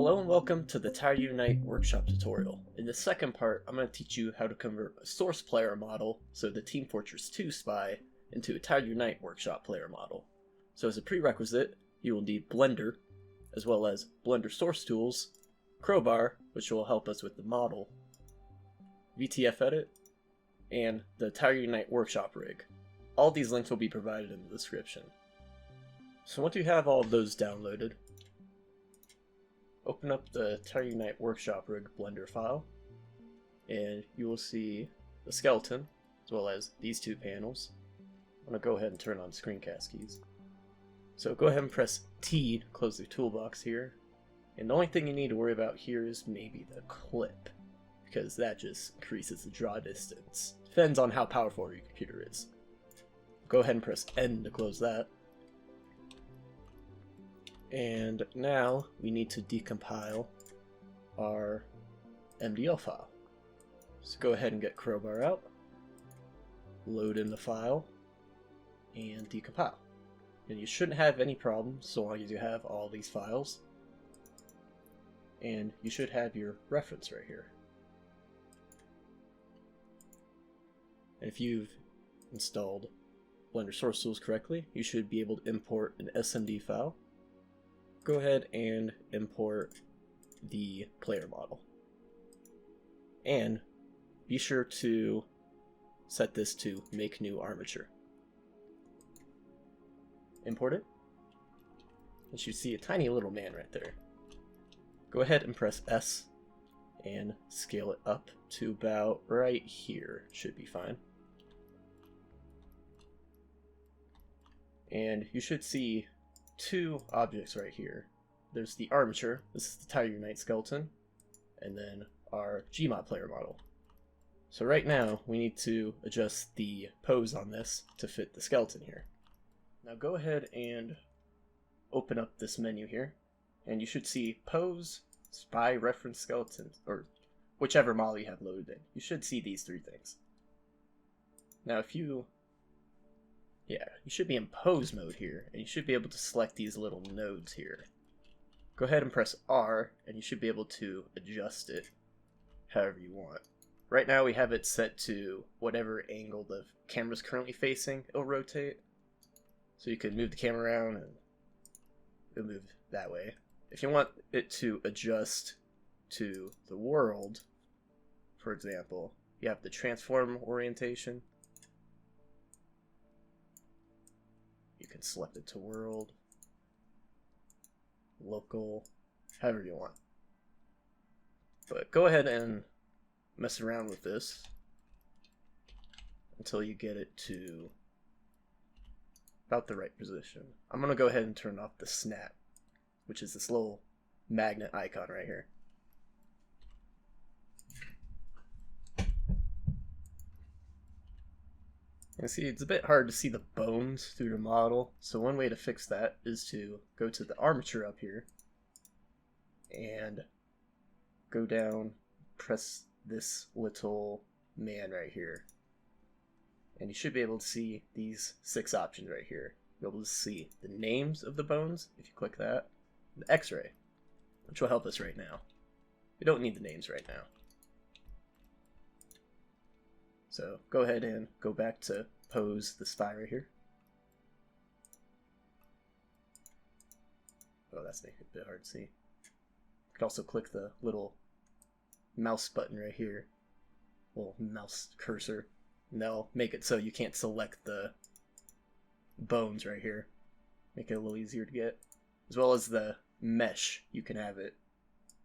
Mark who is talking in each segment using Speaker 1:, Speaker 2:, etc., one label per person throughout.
Speaker 1: Hello and welcome to the Tire Unite workshop tutorial. In the second part, I'm going to teach you how to convert a source player model, so the Team Fortress 2 spy, into a Tire Unite workshop player model. So as a prerequisite, you will need Blender, as well as Blender source tools, Crowbar, which will help us with the model, VTF edit, and the Tire Unite workshop rig. All these links will be provided in the description. So once you have all of those downloaded, open up the Tire Unite Workshop Rig Blender file, and you will see the skeleton, as well as these two panels. I'm going to go ahead and turn on screencast keys. So go ahead and press T to close the toolbox here, and the only thing you need to worry about here is maybe the clip, because that just increases the draw distance. Depends on how powerful your computer is. Go ahead and press N to close that. And now we need to decompile our MDL file. So go ahead and get Crowbar out, load in the file, and decompile. And you shouldn't have any problems so long as you have all these files. And you should have your reference right here. And if you've installed Blender source tools correctly, you should be able to import an SMD file. Go ahead and import the player model. And be sure to set this to make new armature. Import it. And you see a tiny little man right there. Go ahead and press S and scale it up to about right here. Should be fine. And you should see two objects right here. There's the armature, this is the Tire Unite skeleton, and then our Gmod player model. So right now we need to adjust the pose on this to fit the skeleton here. Now go ahead and open up this menu here, and you should see pose, spy, reference skeleton, or whichever model you have loaded in. You should see these three things. Now if you should be in pose mode here, and you should be able to select these little nodes here. Go ahead and press R, and you should be able to adjust it however you want. Right now we have it set to whatever angle the camera's currently facing, it'll rotate. So you can move the camera around and it'll move that way. If you want it to adjust to the world, for example, you have the transform orientation. You can select it to world, local, however you want. But go ahead and mess around with this until you get it to about the right position. I'm going to go ahead and turn off the snap, which is this little magnet icon right here. And see, it's a bit hard to see the bones through the model, so one way to fix that is to go to the armature up here and go down, press this little man right here, and you should be able to see these 6 options right here. You'll be able to see the names of the bones if you click that, the x-ray, which will help us right now. We don't need the names right now. So go ahead and go back to pose the spy right here. Oh, that's making it a bit hard to see. You can also click the little mouse button right here, little mouse cursor, and that'll make it so you can't select the bones right here. Make it a little easier to get. As well as the mesh, you can have it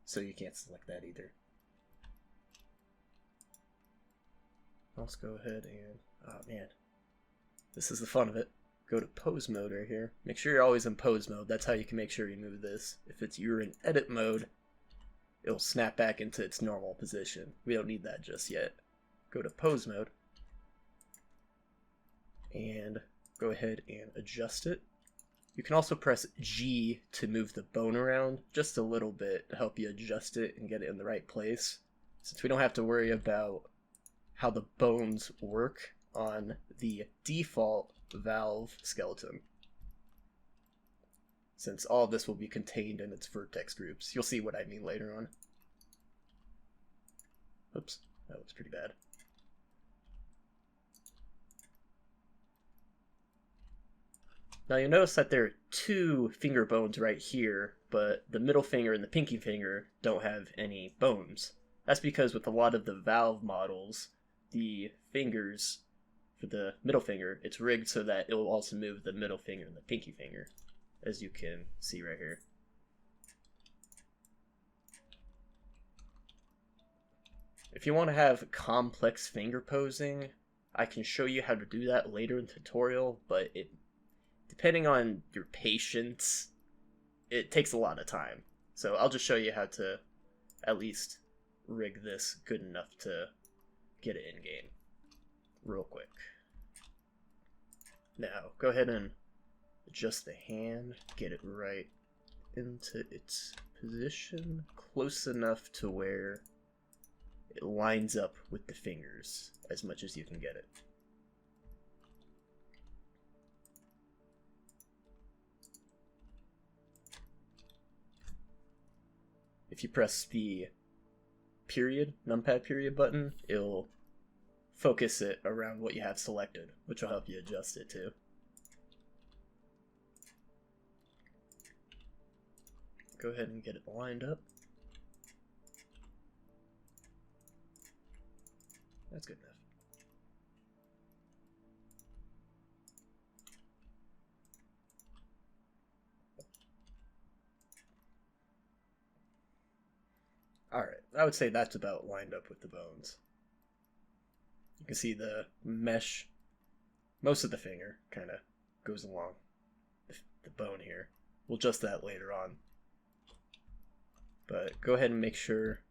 Speaker 1: so you can't select that either. Let's go ahead and, oh man, this is the fun of it. Go to pose mode right here. Make sure you're always in pose mode. That's how you can make sure you move this. If you're in edit mode, it'll snap back into its normal position. We don't need that just yet. Go to pose mode and go ahead and adjust it. You can also press G to move the bone around just a little bit to help you adjust it and get it in the right place, since we don't have to worry about how the bones work on the default valve skeleton. since all of this will be contained in its vertex groups. You'll see what I mean later on. Oops, that looks pretty bad. Now you'll notice that there are two finger bones right here, but the middle finger and the pinky finger don't have any bones. That's because with a lot of the valve models, the fingers for the middle finger, it's rigged so that it will also move the middle finger and the pinky finger, as you can see right here. If you want to have complex finger posing, I can show you how to do that later in the tutorial, but depending on your patience, it takes a lot of time. So I'll just show you how to at least rig this good enough to get it in game real quick. Now go ahead and adjust the hand, get it right into its position, close enough to where it lines up with the fingers as much as you can get it. If you press the numpad period button, it'll focus it around what you have selected, which will help you adjust it too. Go ahead and get it lined up. That's good enough. Alright, I would say that's about lined up with the bones. You can see the mesh, most of the finger kind of goes along the bone here. We'll adjust that later on. But go ahead and make sure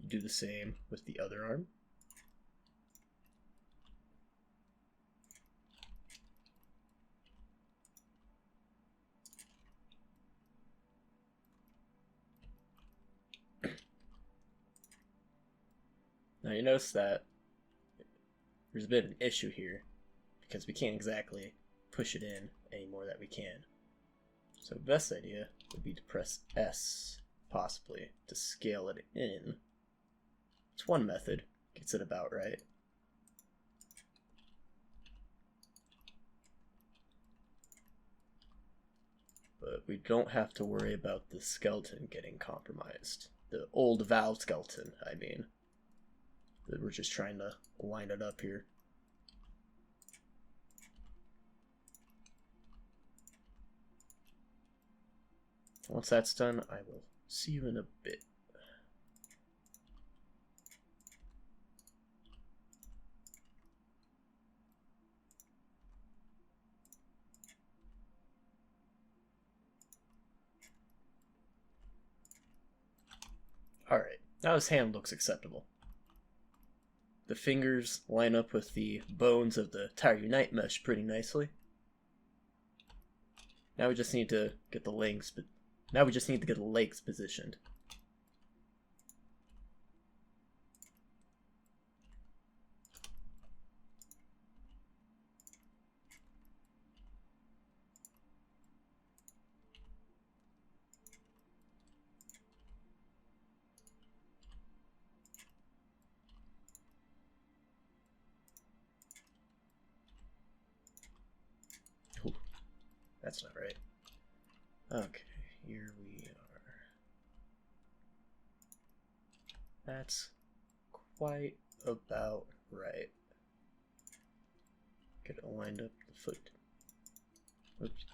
Speaker 1: you do the same with the other arm. Now you notice that there's a bit of an issue here because we can't exactly push it in any more than we can. So the best idea would be to press S, possibly, to scale it in. It's one method, gets it about right. But we don't have to worry about the skeleton getting compromised. The old valve skeleton, I mean. We're just trying to line it up here. Once that's done, I will see you in a bit. Alright, now his hand looks acceptable. The fingers line up with the bones of the tire unite mesh pretty nicely. Now we just need to get the legs. Now we just need to get the legs positioned. Ooh, that's not right. Okay, here we are. That's quite about right. Get it lined up the foot. Oops.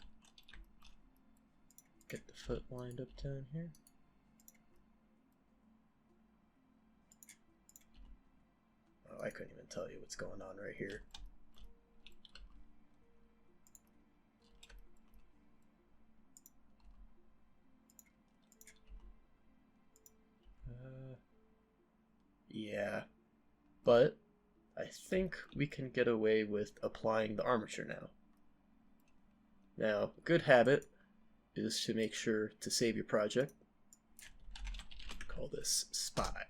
Speaker 1: Get the foot lined up down here. Oh, I couldn't even tell you what's going on right here. Yeah, but I think we can get away with applying the armature now. Now, a good habit is to make sure to save your project. Call this spy.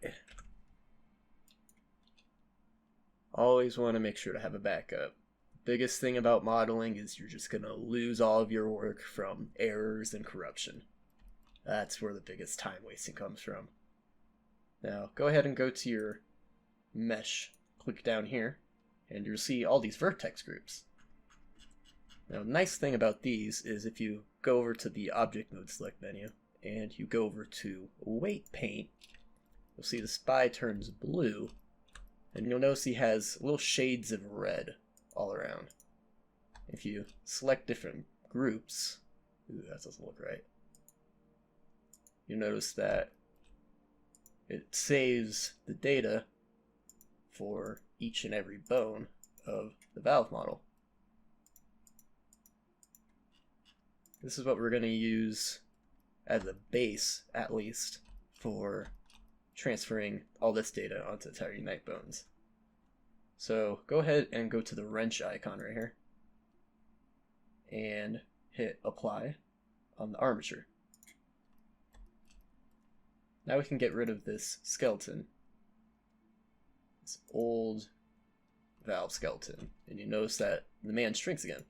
Speaker 1: Always want to make sure to have a backup. biggest thing about modeling is you're just going to lose all of your work from errors and corruption. That's where the biggest time wasting comes from. Now, go ahead and go to your mesh, click down here, and you'll see all these vertex groups. Now, the nice thing about these is if you go over to the Object Mode Select menu, and you go over to Weight Paint, you'll see the spy turns blue, and you'll notice he has little shades of red all around. If you select different groups, ooh, that doesn't look right, you'll notice that it saves the data for each and every bone of the valve model. This is what we're going to use as a base, at least, for transferring all this data onto the Tower Unite bones. So go ahead and go to the wrench icon right here and hit apply on the armature. Now we can get rid of this skeleton, this old valve skeleton, and you notice that the man shrinks again.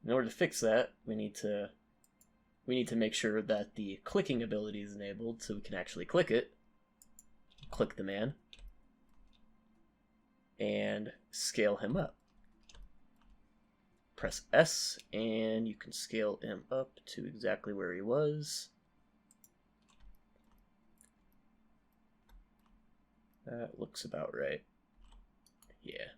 Speaker 1: In order to fix that, we need to make sure that the clicking ability is enabled so we can actually click it. Click the man and scale him up. Press S and you can scale him up to exactly where he was. That looks about right. Yeah.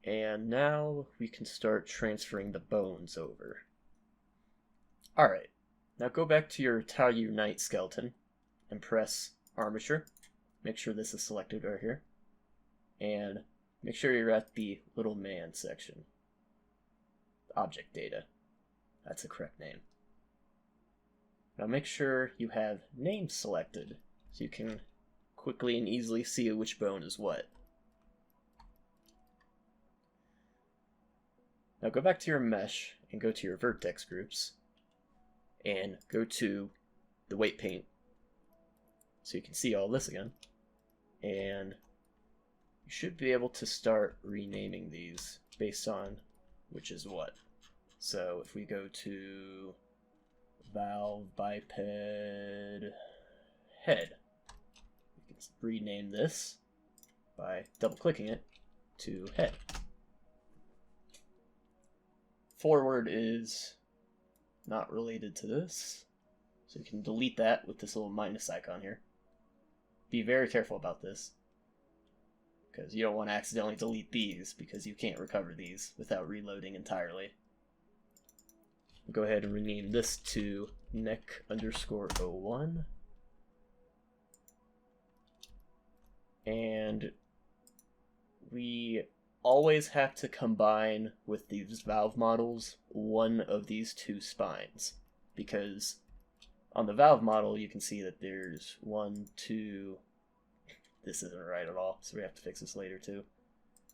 Speaker 1: And now we can start transferring the bones over. Alright, now go back to your Tower Unite skeleton and press Armature. Make sure this is selected right here. And make sure you're at the little man section. Object data. That's the correct name. Now make sure you have names selected so you can quickly and easily see which bone is what. Now go back to your mesh and go to your vertex groups and go to the weight paint so you can see all this again. And you should be able to start renaming these based on which is what. So if we go to valve biped head, we can rename this by double clicking it to head. Forward is not related to this, so you can delete that with this little minus icon here. Be very careful about this, because you don't want to accidentally delete these, because you can't recover these without reloading entirely. Go ahead and rename this to neck_01. And we always have to combine with these valve models one of these two spines, because on the valve model you can see that there's 1, 2, this isn't right at all, so we have to fix this later too.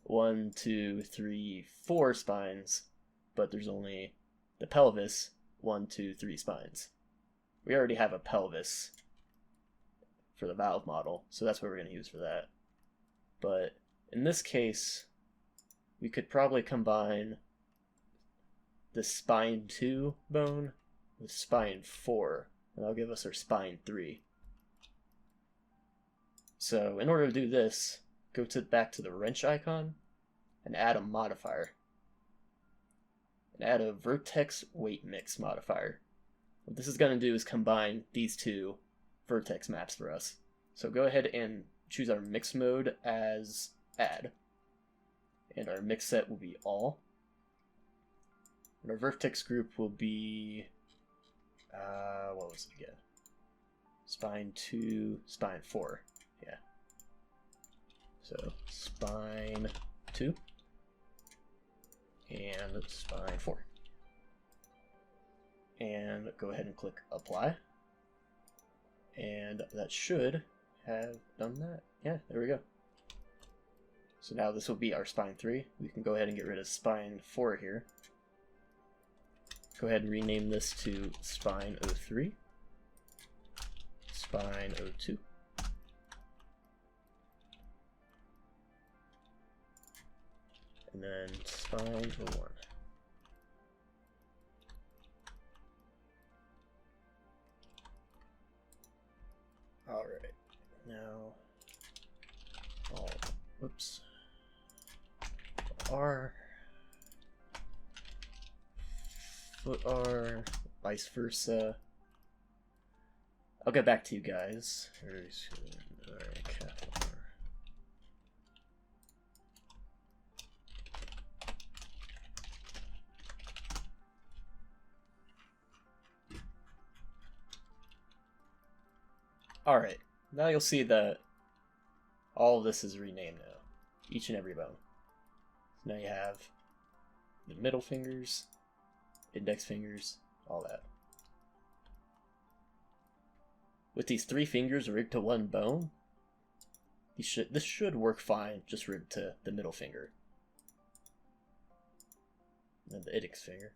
Speaker 1: 1, 2, 3, 4 spines, but there's only the pelvis 1, 2, 3 spines. We already have a pelvis for the valve model, so that's what we're going to use for that. But in this case, we could probably combine the spine 2 bone with spine 4, and that'll give us our spine 3. So in order to do this, go back to the wrench icon and add a modifier. And add a Vertex Weight mix modifier. What this is going to do is combine these two vertex maps for us. So go ahead and choose our mix mode as add. And our mix set will be all. And our vertex group will be, what was it again? Spine 2, spine 4. Yeah. So spine 2 and spine 4. And go ahead and click apply. And that should have done that. Yeah, there we go. So now this will be our spine 3. We can go ahead and get rid of spine 4 here. Go ahead and rename this to spine 03, spine 02, and then spine to 1. Alright, now, whoops, R, foot R, vice versa. I'll get back to you guys. Alright, cap R. Alright, now you'll see that all of this is renamed now. Each and every bone. So now you have the middle fingers, index fingers, all that. With these 3 fingers rigged to 1 bone, this should work fine, just rigged to the middle finger. And the index finger.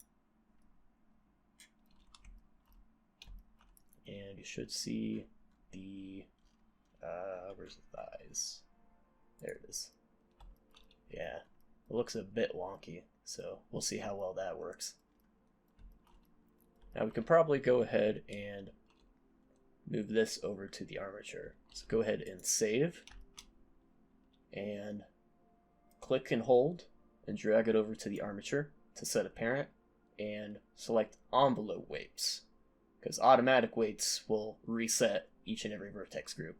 Speaker 1: And you should see the, where's the thighs? There it is. Yeah, it looks a bit wonky, so we'll see how well that works. Now we can probably go ahead and move this over to the armature. So go ahead and save, and click and hold, and drag it over to the armature to set a parent, and select envelope weights, because automatic weights will reset each and every vertex group.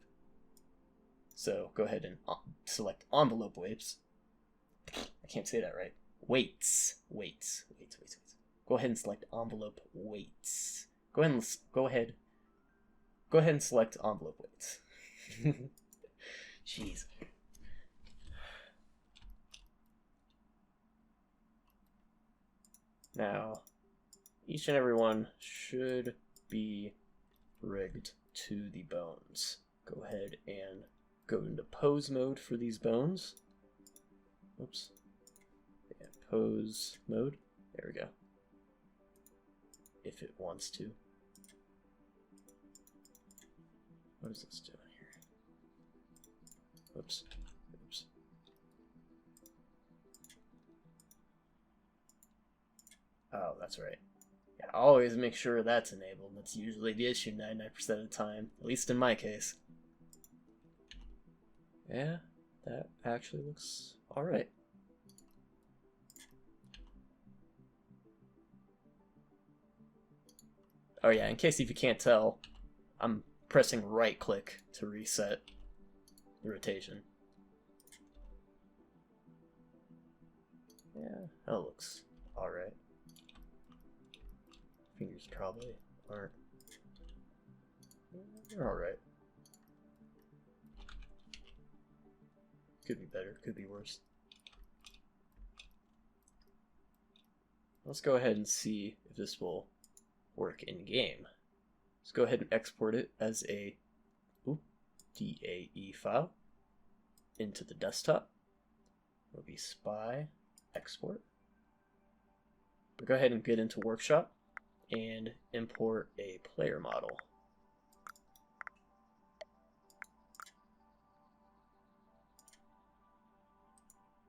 Speaker 1: So go ahead and select envelope weights. I can't say that right. Weights. Go ahead and select envelope weights. Go ahead and select envelope weights. Jeez. Now, each and every one should be rigged to the bones. Go ahead and go into pose mode for these bones. Oops. Yeah, pose mode. There we go. If it wants to. What is this doing here? Oops. Oops. Oh, that's right. Yeah, always make sure that's enabled. That's usually the issue 99% of the time, at least in my case. Yeah, that actually looks alright. Oh yeah, in case if you can't tell, I'm pressing right click to reset the rotation. Yeah, that looks alright. Fingers probably aren't. They're alright. Could be better, could be worse. Let's go ahead and see if this will work in game. Let's go ahead and export it as a DAE file into the desktop. It'll be spy export. We'll go ahead and get into Workshop and import a player model.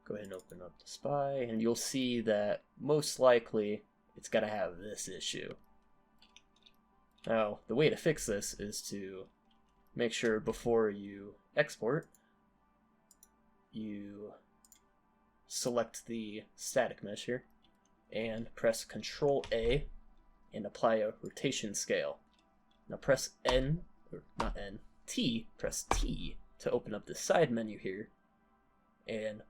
Speaker 1: Go ahead and open up the spy, and you'll see that most likely it's got to have this issue. Now, the way to fix this is to make sure before you export, you select the static mesh here and press Ctrl A and apply a rotation scale. Now press N, or not N, T, press T to open up the side menu here and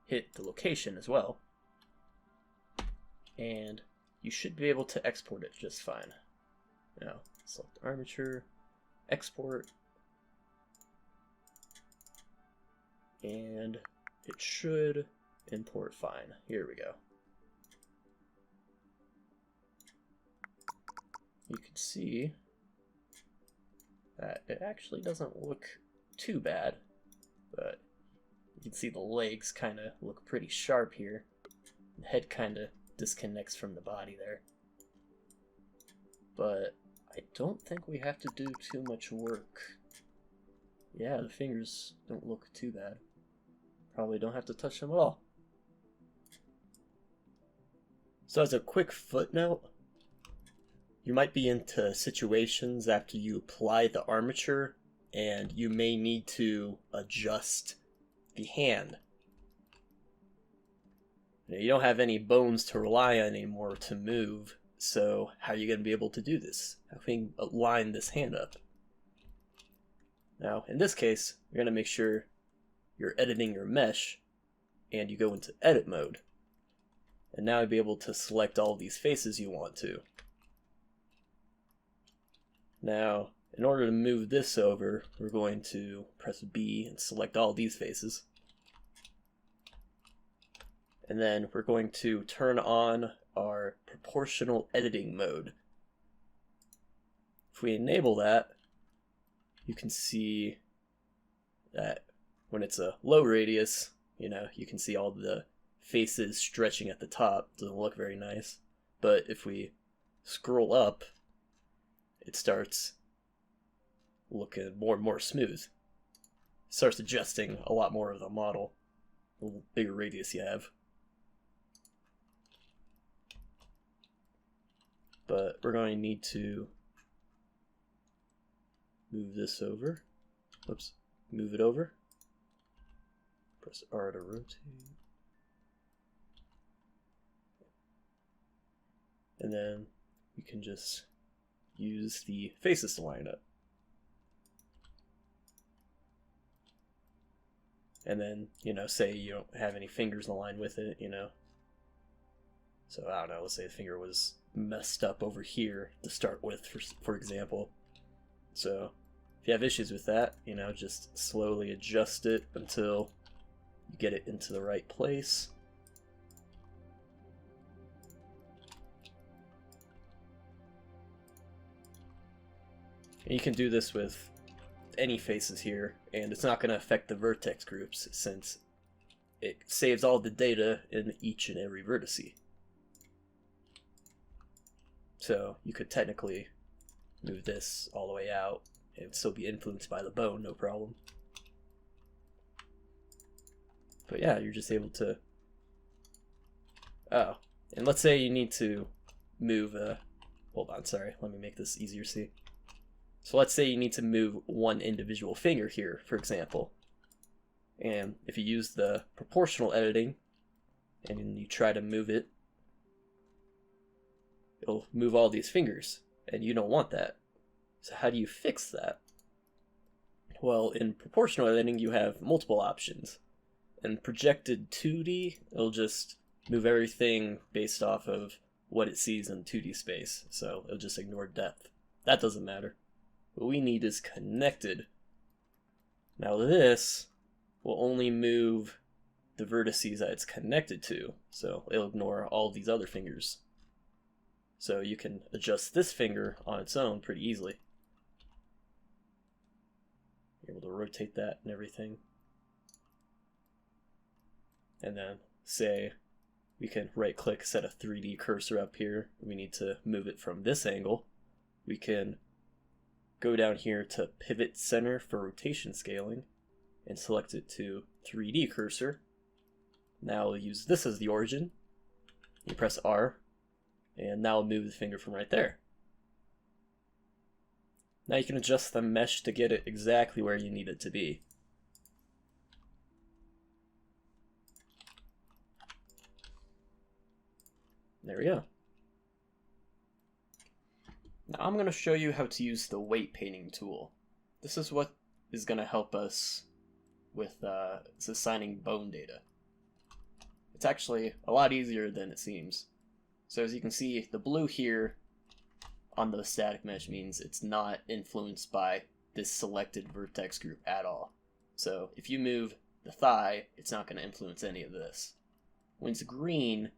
Speaker 1: hit the location as well. And you should be able to export it just fine. Now, select Armature, export, and it should import fine. Here we go. You can see that it actually doesn't look too bad, but you can see the legs kind of look pretty sharp here. The head kind of disconnects from the body there. But I don't think we have to do too much work. Yeah, the fingers don't look too bad. Probably don't have to touch them at all. So as a quick footnote, you might be into situations after you apply the armature and you may need to adjust the hand. You don't have any bones to rely on anymore to move, so how are you going to be able to do this? How can you line this hand up? Now, in this case, you're going to make sure you're editing your mesh, and you go into edit mode. And now you'll be able to select all these faces you want to. Now, in order to move this over, we're going to press B and select all these faces. And then we're going to turn on our proportional editing mode. If we enable that, you can see that when it's a low radius, you can see all the faces stretching at the top. Doesn't look very nice. But if we scroll up, it starts looking more and more smooth. It starts adjusting a lot more of the model, the bigger radius you have. But we're going to need to move this over. Whoops, move it over. Press R to rotate. And then we can just use the faces to line up. And then, say you don't have any fingers aligned with it, So I don't know, let's say the finger was messed up over here to start with, for example. So if you have issues with that, just slowly adjust it until you get it into the right place. And you can do this with any faces here, and it's not going to affect the vertex groups since it saves all the data in each and every vertice. So you could technically move this all the way out and still be influenced by the bone, no problem. But yeah, you're just able to... Oh, and let's say you need to move... Hold on, sorry, let me make this easier to see. So let's say you need to move one individual finger here, for example. And if you use the proportional editing, and you try to move it, it'll move all these fingers, and you don't want that. So how do you fix that? Well, in proportional editing, you have multiple options. In projected 2D, it'll just move everything based off of what it sees in 2D space, so it'll just ignore depth. That doesn't matter. What we need is connected. Now this will only move the vertices that it's connected to, so it'll ignore all these other fingers. So you can adjust this finger on its own pretty easily. You're able to rotate that and everything. And then say we can right click, set a 3D cursor up here. We need to move it from this angle. We can go down here to pivot center for rotation scaling and select it to 3D cursor. Now we'll use this as the origin. You press R, and now we'll move the finger from right there. Now you can adjust the mesh to get it exactly where you need it to be. There we go. Now I'm going to show you how to use the weight painting tool. This is what is going to help us with assigning bone data. It's actually a lot easier than it seems. So as you can see, the blue here on the static mesh means it's not influenced by this selected vertex group at all. So if you move the thigh, it's not going to influence any of this. When it's green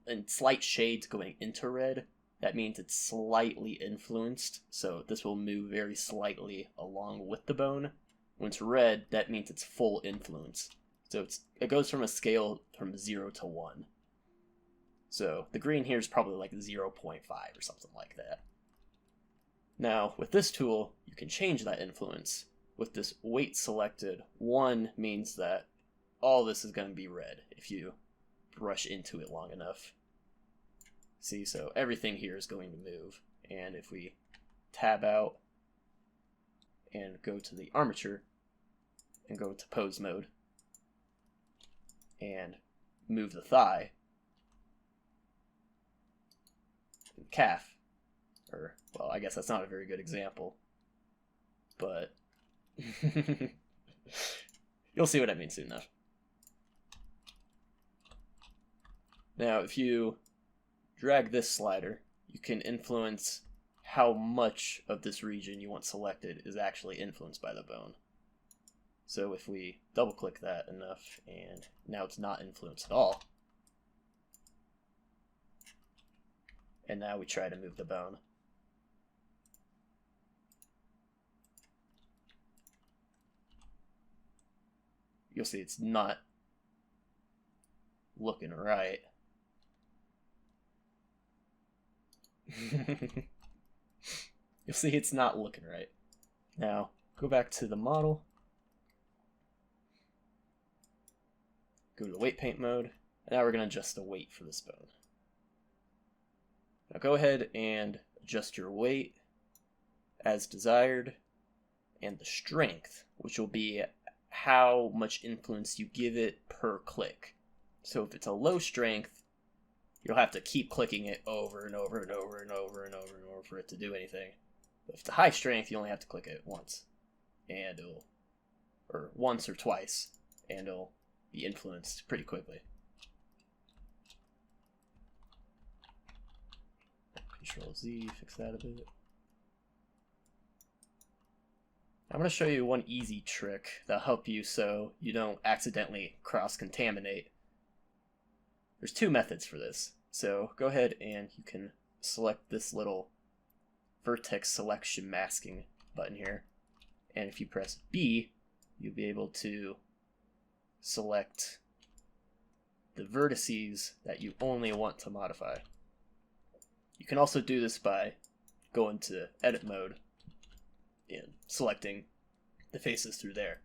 Speaker 1: and slight shades going into red, that means it's slightly influenced, so this will move very slightly along with the bone. When it's red, that means it's full influence. So it goes from a scale from 0 to 1. So the green here is probably like 0.5 or something like that. Now, with this tool, you can change that influence. With this weight selected, 1 means that all this is going to be red if you brush into it long enough. See, so everything here is going to move. And if we tab out and go to the armature and go to pose mode and move the thigh and calf, or, well, I guess that's not a very good example, but you'll see what I mean soon enough. Now, if you drag this slider, you can influence how much of this region you want selected is actually influenced by the bone. So if we double click that enough, and now it's not influenced at all, and now we try to move the bone, you'll see it's not looking right. You'll see it's not looking right. Now, go back to the model, go to the weight paint mode, and now we're going to adjust the weight for this bone. Now go ahead and adjust your weight as desired, and the strength, which will be how much influence you give it per click. So if it's a low strength, you'll have to keep clicking it over and over and over and over and over and over for it to do anything. But if it's a high strength, you only have to click it once, and it'll, or once or twice, and it'll be influenced pretty quickly. Control Z, fix that a bit. I'm going to show you one easy trick that'll help you so you don't accidentally cross-contaminate. There's two methods for this. So go ahead and you can select this little Vertex Selection Masking button here. And if you press B, you'll be able to select the vertices that you only want to modify. You can also do this by going to edit mode and selecting the faces through there.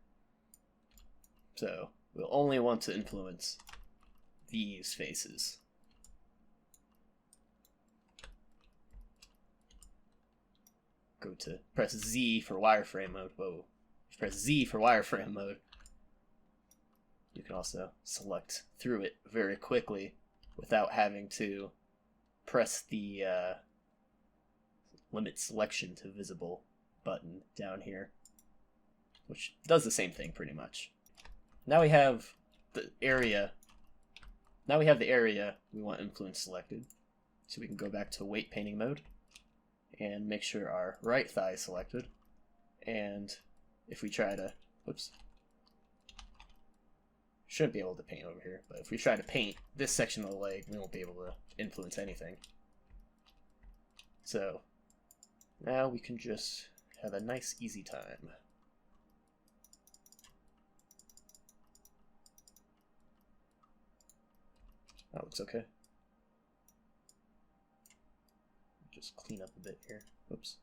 Speaker 1: So we'll only want to influence these faces. Go to press Z for wireframe mode. Whoa. If you press Z for wireframe mode, you can also select through it very quickly without having to press the limit selection to visible button down here, which does the same thing pretty much. Now we have the area. Now we have the area we want influence selected, so we can go back to weight painting mode and make sure our right thigh is selected. And if we try to, whoops, shouldn't be able to paint over here, but if we try to paint this section of the leg, we won't be able to influence anything. So now we can just have a nice easy time. That looks okay. Just clean up a bit here. Whoops.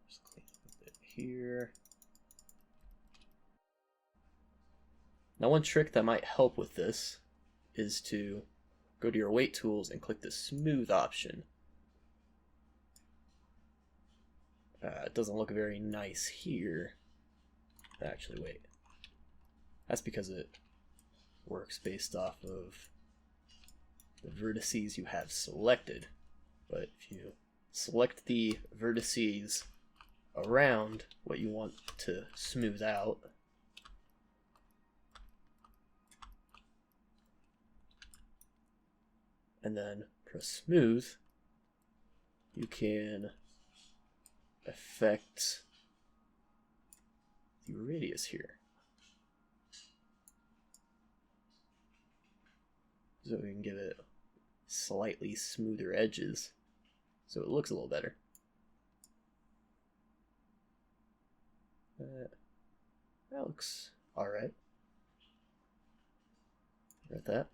Speaker 1: Just clean up a bit here. Now one trick that might help with this is to go to your weight tools and click the smooth option. It doesn't look very nice here. Actually, wait. That's because it works based off of the vertices you have selected. But if you select the vertices around what you want to smooth out, and then press smooth, you can affect the radius here. So we can give it slightly smoother edges so it looks a little better. That looks alright. Right, that.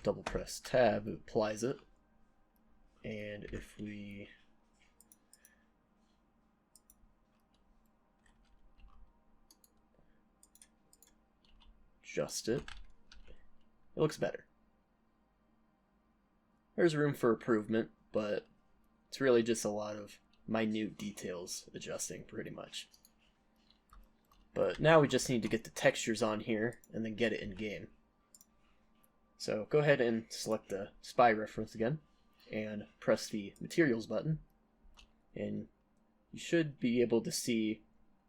Speaker 1: Double press tab, it applies it. And if we adjust it, it looks better. there's room for improvement, but it's really just a lot of minute details adjusting pretty much. But now we just need to get the textures on here and then get it in game. So go ahead and select the spy reference again and press the materials button, and you should be able to see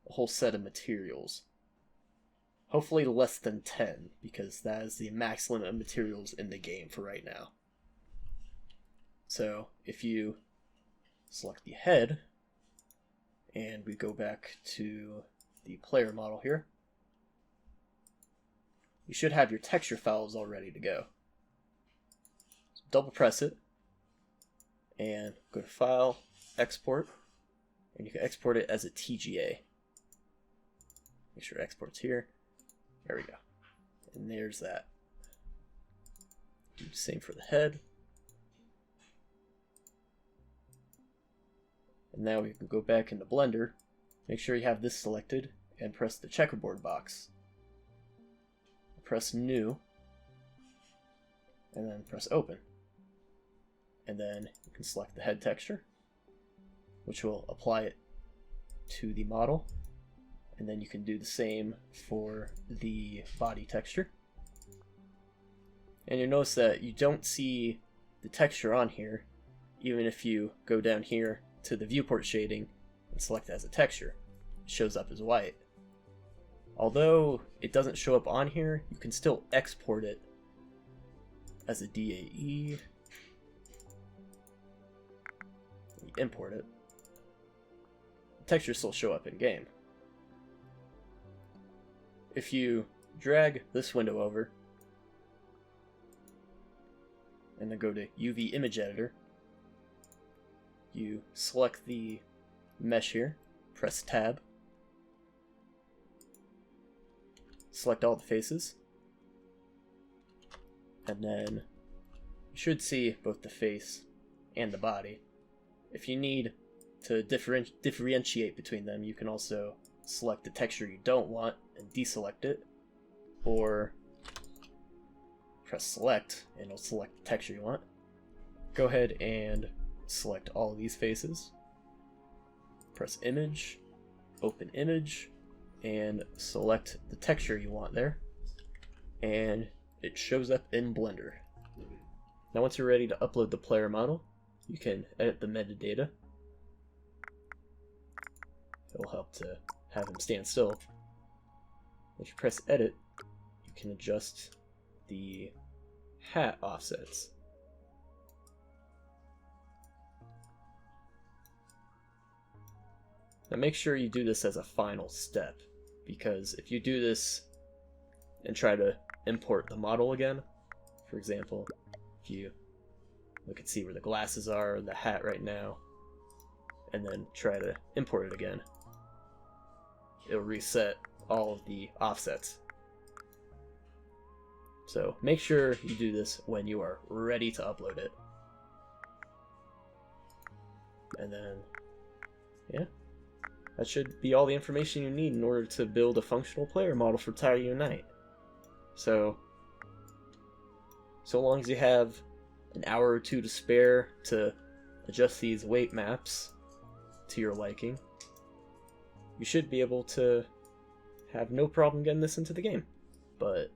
Speaker 1: a whole set of materials. Hopefully less than 10, because that is the max limit of materials in the game for right now. So if you select the head and we go back to the player model here, you should have your texture files all ready to go. So double press it and go to File, Export, and you can export it as a TGA. Make sure export's here. There we go. And there's that. Do the same for the head. And now we can go back into Blender. Make sure you have this selected and press the checkerboard box. Press New, and then press Open. And then you can select the head texture, which will apply it to the model. And then you can do the same for the body texture. And you'll notice that you don't see the texture on here, even if you go down here to the viewport shading and select it as a texture. It shows up as white. Although it doesn't show up on here, you can still export it as a DAE. You import it. The textures still show up in game. If you drag this window over and then go to UV Image Editor, you select the mesh here, press Tab, select all the faces, and then you should see both the face and the body. If you need to differentiate between them, you can also select the texture you don't want and deselect it, or press Select and it'll select the texture you want. Go ahead and select all of these faces, press Image, Open Image, and select the texture you want there, and it shows up in Blender. Now once you're ready to upload the player model, you can edit the metadata. It'll help to have him stand still. If you press Edit, you can adjust the hat offsets. Now make sure you do this as a final step, because if you do this and try to import the model again, for example, if you look and see where the glasses are, the hat right now, and then try to import it again, it'll reset all of the offsets. So make sure you do this when you are ready to upload it. And then, yeah, that should be all the information you need in order to build a functional player model for Tire Unite. So long as you have an hour or two to spare to adjust these weight maps to your liking, you should be able to have no problem getting this into the game. But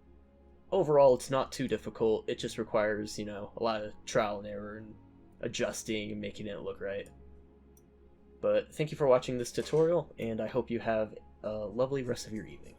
Speaker 1: overall, it's not too difficult. It just requires, a lot of trial and error and adjusting and making it look right. But thank you for watching this tutorial, and I hope you have a lovely rest of your evening.